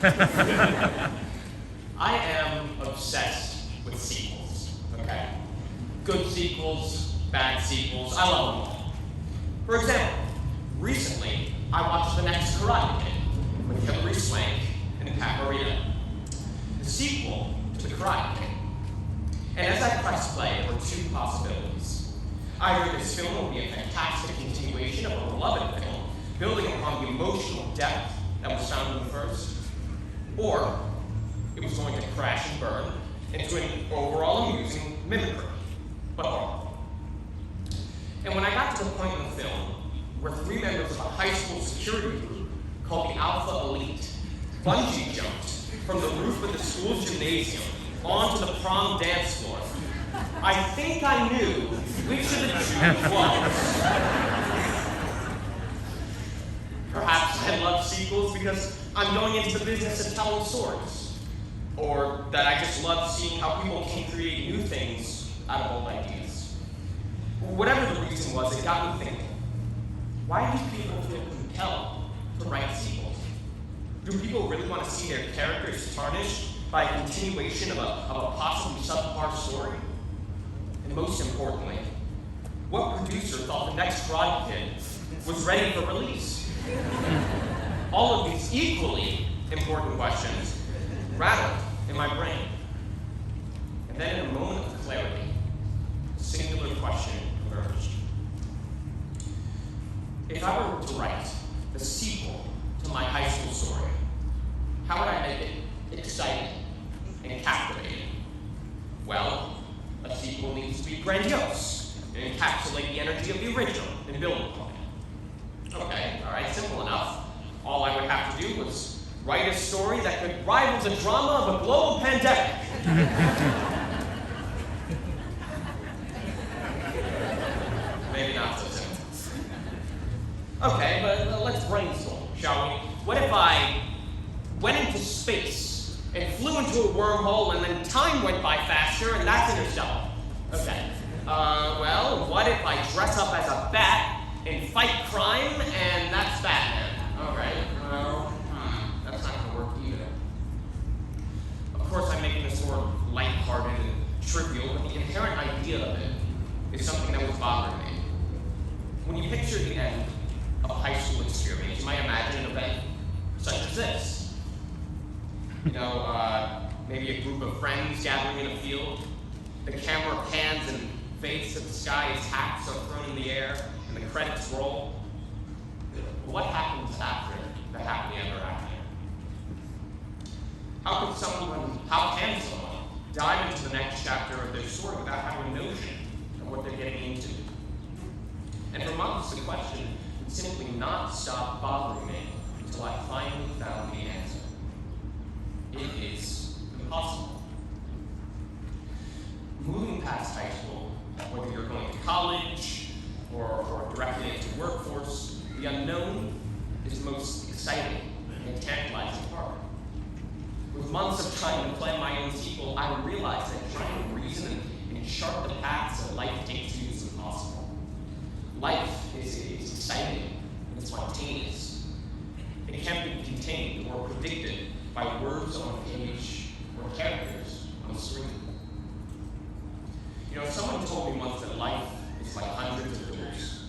I am obsessed with sequels, okay? Good sequels, bad sequels, I love them all. For example, recently I watched The Next Karate Kid with Hilary Swank and Pat Morita, the sequel to The Karate Kid. And as I pressed play, there were two possibilities. Either this film will be a fantastic continuation of a beloved film, building upon the emotional depth that was found in the first, or it was going to crash and burn into an overall amusing mimicry, but horrible. And when I got to the point in the film where three members of a high school security group called the Alpha Elite bungee jumped from the roof of the school's gymnasium onto the prom dance floor, I think I knew which of the two was. Perhaps I love sequels because I'm going into the business of telling stories. Or that I just love seeing how people can create new things out of old ideas. Whatever the reason was, it got me thinking. Why do people feel compelled to write sequels? Do people really want to see their characters tarnished by a continuation of a possibly subpar story? And most importantly, what producer thought The Next Karate Kid was ready for release? All of these equally important questions rattled in my brain. And then in a moment of clarity, a singular question emerged. If I were to write the sequel to my high school story, how would I make it exciting and captivating? Well, a sequel needs to be grandiose and encapsulate the energy of the original and build upon it. Okay, all right, simple enough. All I would have to do was write a story that could rival the drama of a global pandemic. Maybe not so simple. Okay, but let's brainstorm, shall we? What if I went into space and flew into a wormhole and then time went by faster and that's Interstellar? Okay. Well, what if I dress up as a bat and fight crime and that's Batman? All right, well, that's not gonna work either. Of course, I'm making this more lighthearted and trivial, but the inherent idea of it is something that was bothering me. When you picture the end of a high school experience, you might imagine an event such as this. You know, maybe a group of friends gathering in a field. The camera pans and fades to the sky as hats are thrown in the air and the credits roll. What happens after the happily ever after? How can someone dive into the next chapter of their story without having a notion of what they're getting into? And for months, the question would simply not stop bothering me until I finally found the answer. It is impossible. Moving past high school, whether you're going to college or directly into the workforce, the unknown is the most exciting and tantalizing part. With months of trying to plan my own sequel, I realized that trying to reason and chart the paths that life takes you is impossible. Life is exciting and spontaneous. It can't be contained or predicted by words on a page or characters on a screen. You know, someone told me once that life is like hundreds of doors,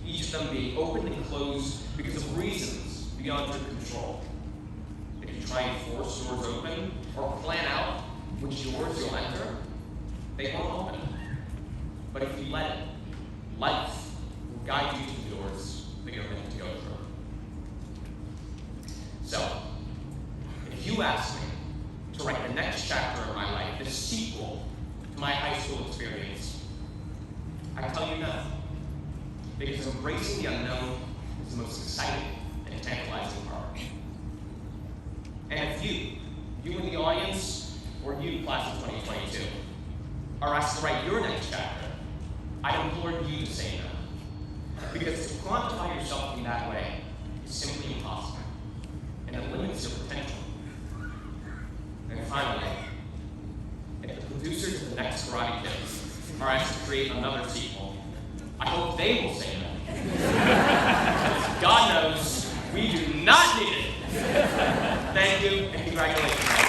each of them being opened and closed because of reasons beyond your control. If you try and force doors open or plan out which doors you'll enter, they won't open. But if you let it, life will guide you to the doors that you're meant to go through. So, if you ask me to write the next chapter of my life, the sequel to my high school experience, I tell you no. Because embracing the unknown is the most exciting and tantalizing part. And if you in the audience, or you, class of 2022, are asked to write your next chapter, I implore you to say no. Because to quantify yourself in that way is simply impossible, and it limits your potential. And finally, if the producers of The Next Karate Kid are asked to create another sequel, I hope they will say no. Because God knows we do not need it. Thank you. Congratulations.